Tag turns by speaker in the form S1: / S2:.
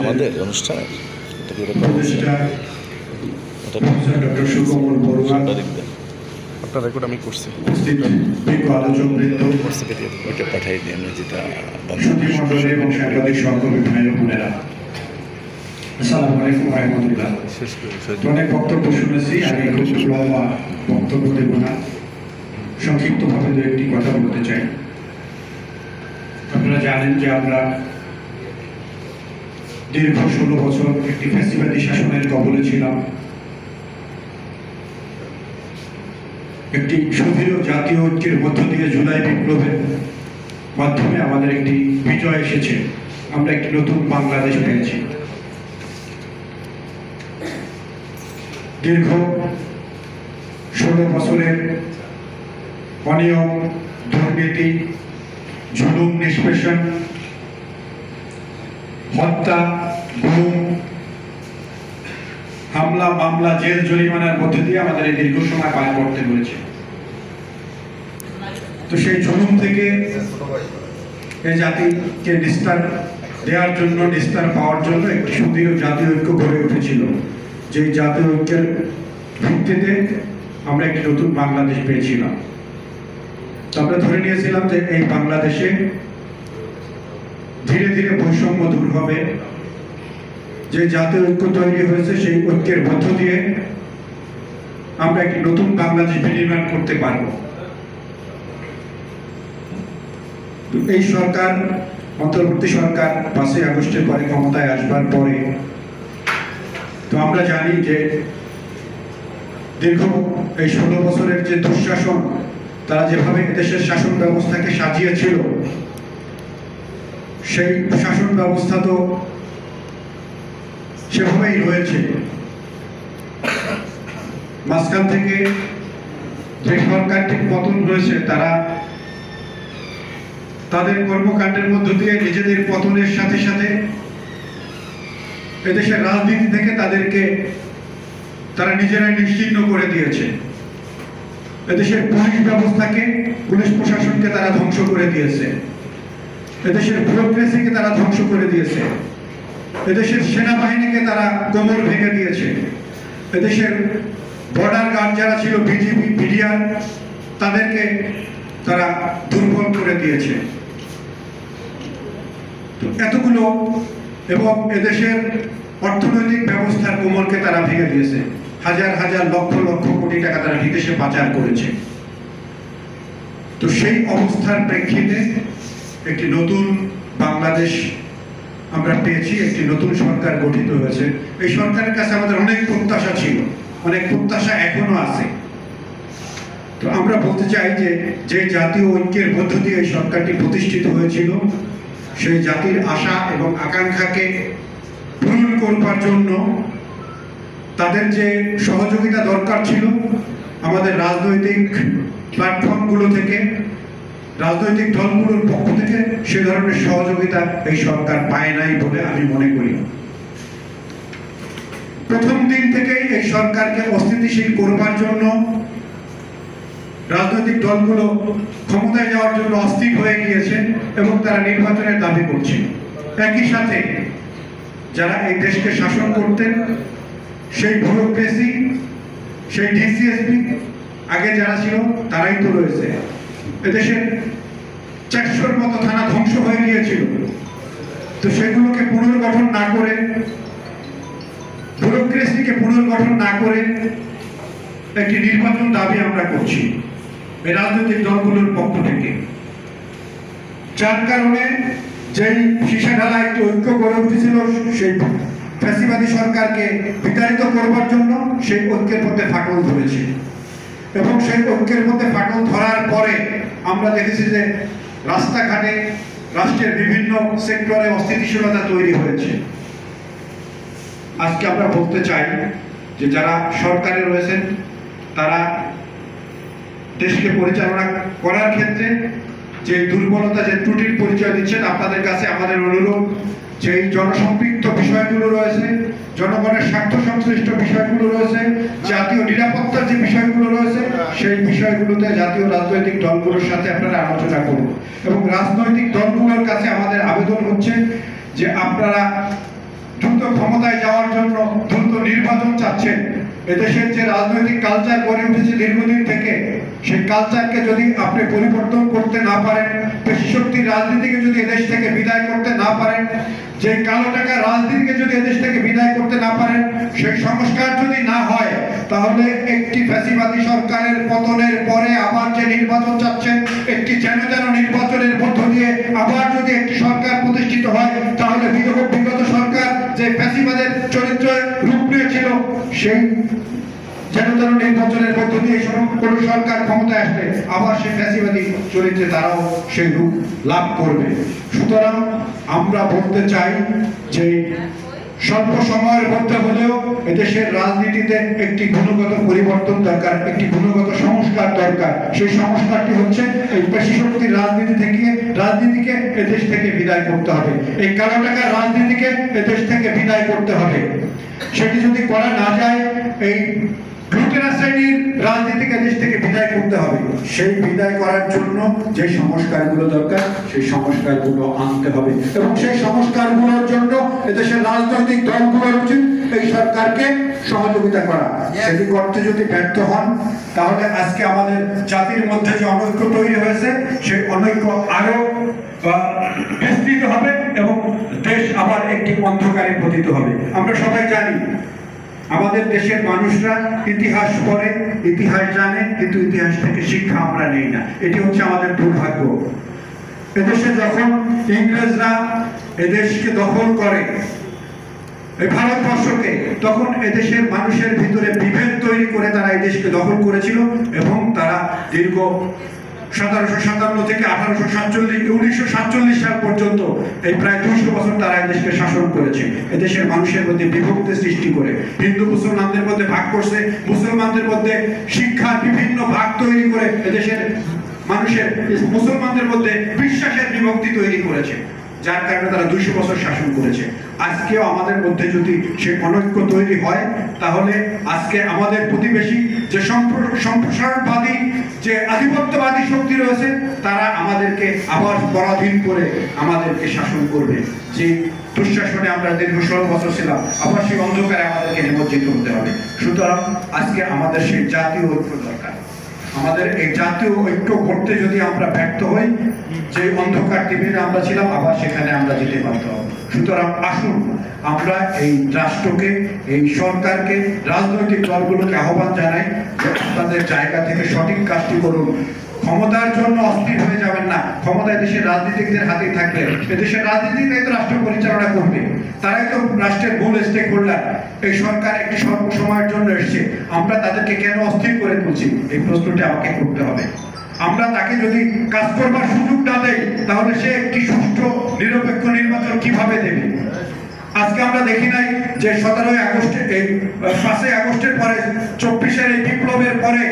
S1: আমাদের অনুষ্ঠানের
S2: ডক্টর সুকমল বড়ুয়া
S1: আপনার রেকর্ড আমি করছি ওইটা পাঠাই দিই আমি যেটা
S2: সুধীমণ্ডলী এবং সাংবাদিক সহকর্মী ভাই ও বোনেরা, আসসালামু আলাইকুম ওয়া রাহমাতুল্লাহ। অনেক বক্তব্য শুনেছি, আমি খুব লম্বা বক্তব্য দেব না, সংক্ষিপ্তভাবে দু একটি কথা বলতে চাই। আপনারা জানেন যে আমরা দীর্ঘ 16 বছর একটি ফ্যাসিবাদী শাসনের কবলে ছিলাম। একটি সুদৃঢ় জাতীয় ঐক্যের মধ্য দিয়ে জুলাই বিপ্লবের মাধ্যমে আমাদের একটি বিজয় এসেছে, আমরা একটি নতুন বাংলাদেশ পেয়েছি। দীর্ঘ 16 বছরের অনিয়ম, দুর্নীতি, জুলুম, নিষ্পেষণ, হত্যা, গুম, হামলা, মামলা, জেল জরিমানার মধ্যে দিয়ে আমাদের এই দীর্ঘ সময় পার করতে হয়েছে। তো সেই জুলুম থেকে এই জাতিকে নিস্তার দেওয়ার জন্য, নিস্তার পাওয়ার জন্য একটি সুদৃঢ় জাতীয় ঐক্য গড়ে উঠেছিল। যে জাতীয় ঐক্যের ভিত্তিতে আমরা একটি নতুন বাংলাদেশ পেয়েছিলাম। তো আমরা ধরে নিয়েছিলাম যে এই বাংলাদেশে ধীরে ধীরে বৈষম্য দূর হবে। যে জাতীয় ঐক্য তৈরি হয়েছে সেই ঐক্যের মধ্য দিয়ে আমরা একটি নতুন বাংলাদেশ বিনির্মাণ করতে পারব। এই সরকার, অন্তর্বর্তী সরকার 5ই আগস্টের পরে ক্ষমতায় আসবার পরে তো আমরা জানি যে দীর্ঘ এই 16 বছরের যে দুঃশাসন, তারা যেভাবে দেশের শাসন ব্যবস্থাকে সাজিয়েছিল, সেই শাসন ব্যবস্থা তো সেভাবেই রয়েছে। মাঝখান থেকে যে সরকারটির পতন হয়েছে, তারা তাদের কর্মকাণ্ডের মধ্য দিয়ে নিজেদের পতনের সাথে সাথে এদেশের রাজনীতি থেকে তারা নিজেরাই নিশ্চিহ্ন করে দিয়েছে। এদেশের পুলিশ ব্যবস্থাকে, পুলিশ প্রশাসনকে তারা ধ্বংস করে দিয়েছে। এদেশের ব্যুরোক্রেসিকে তারা ধ্বংস করে দিয়েছে। এদেশের সেনাবাহিনীকে তারা কোমর ভেঙে দিয়েছে। এদেশের বর্ডার গার্ড যারা ছিল, বিজিবি, বিডিআর, তাদেরকে তারা দুর্বল করে দিয়েছে। তো এতগুলো, এবং এদেশের অর্থনৈতিক ব্যবস্থার কোমরকে তারা ভেঙে দিয়েছে। হাজার হাজার লক্ষ লক্ষ কোটি টাকা তারা বিদেশে পাচার করেছে। তো সেই অবস্থার প্রেক্ষিতে একটি নতুন বাংলাদেশ আমরা পেয়েছি, একটি নতুন সরকার গঠিত হয়েছে। এই সরকারের কাছে আমাদের অনেক প্রত্যাশা ছিল, অনেক প্রত্যাশা এখনো আছে। তো আমরা বলতে চাই যে যে জাতীয় ঐক্যের মধ্য দিয়ে এই সরকারটি প্রতিষ্ঠিত হয়েছিল, সেই জাতির আশা এবং আকাঙ্ক্ষাকে পূরণ করবার জন্য তাদের যে সহযোগিতা দরকার ছিল, আমাদের রাজনৈতিক প্ল্যাটফর্মগুলো থেকে, রাজনৈতিক দলগুলোর পক্ষ থেকে সে ধরনের সহযোগিতা এই সরকার পায় নাই বলে আমি মনে করি। প্রথম দিন থেকেই এই সরকারকে অস্থিতিশীল করবার জন্য রাজনৈতিক দলগুলো ক্ষমতায় যাওয়ার জন্য অস্থির হয়ে গিয়েছে এবং তারা নির্বাচনের দাবি করছে। একই সাথে যারা এই দেশকে শাসন করতেন, সেই ব্যুরোক্রেসি, সেই ডিসিএসপি আগে যারা ছিল, তারাই তো রয়েছে। এদেশের 400-র মতো থানা ধ্বংস হয়ে গিয়েছিল। তো সেগুলোকে পুনর্গঠন না করে, ব্যুরোক্রেসিকে পুনর্গঠন না করে একটি নির্বাচন দাবি আমরা করছি এই রাজনৈতিক দলগুলোর পক্ষ থেকে। যার কারণে যেই সীসা ঢালা একটি ঐক্য গড়ে উঠেছিল, সেই ফ্যাসিবাদী সরকারকে বিতাড়িত করবার জন্য সেই ঐক্যের মধ্যে ফাটল ধরেছে। এবং সেই ঐক্যের মধ্যে ফাটল ধরার পরে আমরা দেখেছি যে রাস্তাঘাটে, রাষ্ট্রের বিভিন্ন সেক্টরে অস্থিতিশীলতা তৈরি হয়েছে। আজকে আমরা বলতে চাই যে যারা সরকারে রয়েছেন, তারা দেশকে পরিচালনা করার ক্ষেত্রে যে দুর্বলতা, যে ত্রুটির পরিচয় দিচ্ছেন, আপনাদের কাছে আমাদের অনুরোধ যে জনসম্পৃক্ত বিষয়গুলো রয়েছে, জনগণের স্বার্থ সংশ্লিষ্ট বিষয়গুলো রয়েছে, জাতীয় নিরাপত্তার যে বিষয়গুলো রয়েছে, সেই বিষয়গুলোতে জাতীয় রাজনৈতিক দলগুলোর সাথে আপনারা আলোচনা করুন। এবং রাজনৈতিক দলগুলোর কাছে আমাদের আবেদন হচ্ছে যে আপনারা ক্ষমতায় যাওয়ার জন্য দ্রুত নির্বাচন চাচ্ছেন। এদেশের যে রাজনৈতিক কালচার গড়ে উঠেছে দীর্ঘদিন থেকে, সেই কালচারকে যদি আপনি পরিবর্তন করতে না পারেন, পেশি শক্তির রাজনীতিকে যদি এদেশ থেকে বিদায় করতে না পারেন, যে কালো টাকা রাজনীতিকে যদি এদেশ থেকে বিদায় করতে না পারেন, সেই সংস্কার যদি না হয়, তাহলে একটি ফ্যাসিবাদী সরকারের পতনের পরে আবার যে নির্বাচন চাচ্ছেন, একটি যেন নির্বাচনের মধ্য দিয়ে আবার যদি একটি সরকার প্রতিষ্ঠিত হয়, তাহলে বিগত সরকার যে ফ্যাসিবাদের চরিত্র রূপ নিয়েছিল, সেই যেন নির্বাচনের মধ্য দিয়ে কোন সরকার ক্ষমতায় আসলে আবার সেই ফ্যাসিবাদী চরিত্রে তারাও সেই রূপ লাভ করবে। সুতরাং আমরা বলতে চাই যে স্বল্প সময়ের মধ্যে হলেও এদেশের রাজনীতিতে একটি গুণগত পরিবর্তন দরকার, একটি গুণগত সংস্কার দরকার। সেই সংস্কারটি হচ্ছে এই পেশি শক্তির রাজনীতিকে এদেশ থেকে বিদায় করতে হবে, এই কালো টাকার রাজনীতিকে এদেশ থেকে বিদায় করতে হবে। সেটি যদি করা না যায়, এই লুটেরা শ্রেণীর রাজনীতিকে দেশ থেকে বিদায় করতে হবে। সেই বিদায় করার জন্য যে সংস্কারগুলো দরকার, সেই সংস্কারগুলো আনতে হবে, এবং সেই সংস্কারগুলোর জন্য এদেশের রাজনৈতিক দলগুলোর উচিত এই সরকারকে সহযোগিতা করা। সেটি করতে যদি ব্যর্থ হন, তাহলে আজকে আমাদের জাতির মধ্যে যে অনৈক্য তৈরি হয়েছে, সেই অনৈক্য আরো বিস্তৃত হবে এবং দেশ আবার একটি অন্ধকারে পতিত হবে। আমরা সবাই জানি আমাদের দেশের মানুষরা ইতিহাস পড়ে, ইতিহাস জানে, কিন্তু ইতিহাস থেকে শিক্ষা আমরা নেই না। এটি হচ্ছে আমাদের দুর্ভাগ্য। এদেশে যখন ইংরেজরা এদেশকে দখল করে, এই ভারতবর্ষকে, তখন এদেশের মানুষের ভিতরে বিভেদ তৈরি করে তারা এই দেশকে দখল করেছিল, এবং তারা দীর্ঘ 1757 থেকে 1947 সাল পর্যন্ত এই প্রায় 200 বছর তারা এই দেশকে শাসন করেছে। এদেশের মানুষের মধ্যে বিভক্তি সৃষ্টি করে হিন্দু মুসলমানদের মধ্যে ভাগ করছে, মুসলমানদের মধ্যে শিক্ষার বিভিন্ন ভাগ তৈরি করে এদেশের মানুষের মুসলমানদের মধ্যে বিশ্বাসের বিভক্তি তৈরি করেছে, যার কারণে তারা 200 বছর শাসন করেছে। আজকেও আমাদের মধ্যে যদি সেই অনৈক্য তৈরি হয়, তাহলে আজকে আমাদের প্রতিবেশী যে সম্প্রসারণবাদী, যে আধিপত্যবাদী শক্তি রয়েছে, তারা আমাদেরকে আবার পরাধীন করে আমাদেরকে শাসন করবে। যে দুঃশাসনে আমরা দীর্ঘ 16 বছর ছিলাম, আবার সেই অন্ধকারে আমাদেরকে নিমজ্জিত হতে হবে। সুতরাং আজকে আমাদের সেই জাতীয় ঐক্য দরকার। আমাদের এই জাতীয় ঐক্য করতে যদি আমরা ব্যর্থ হই, যে অন্ধকার টিভিতে আমরা ছিলাম, আবার সেখানে আমরা যেতে বাধ্য হব। সুতরাং আসুন আমরা এই রাষ্ট্রকে, এই সরকারকে, রাজনৈতিক দলগুলোকে আহ্বান জানাই যে আপনাদের জায়গা থেকে সঠিক কাজটি করুন। ক্ষমতার জন্য অস্থির হয়ে যাবেন না। ক্ষমতা দেশের রাজনীতিকদের হাতেই থাকলে, এদেশের রাজনীতিকরাই তো রাষ্ট্র পরিচালনা করবে, তারাই তো রাষ্ট্রের মূল স্টেক হোল্ডার। এই সরকার একটি স্বল্প সময়ের জন্য এসেছে, আমরা তাদেরকে কেন অস্থির করে তুলছি, এই প্রশ্নটি আমাকে করতে হবে। আমরা তাকে যদি কাজ করবার সুযোগ না দেই, তাহলে সে একটি সুষ্ঠু নিরপেক্ষ নির্বাচন কিভাবে দেবে? আজকে আমরা দেখি নাই যে 17 আগস্টে, এই 5 আগস্টের পরে, 24-এর এই বিপ্লবের পরে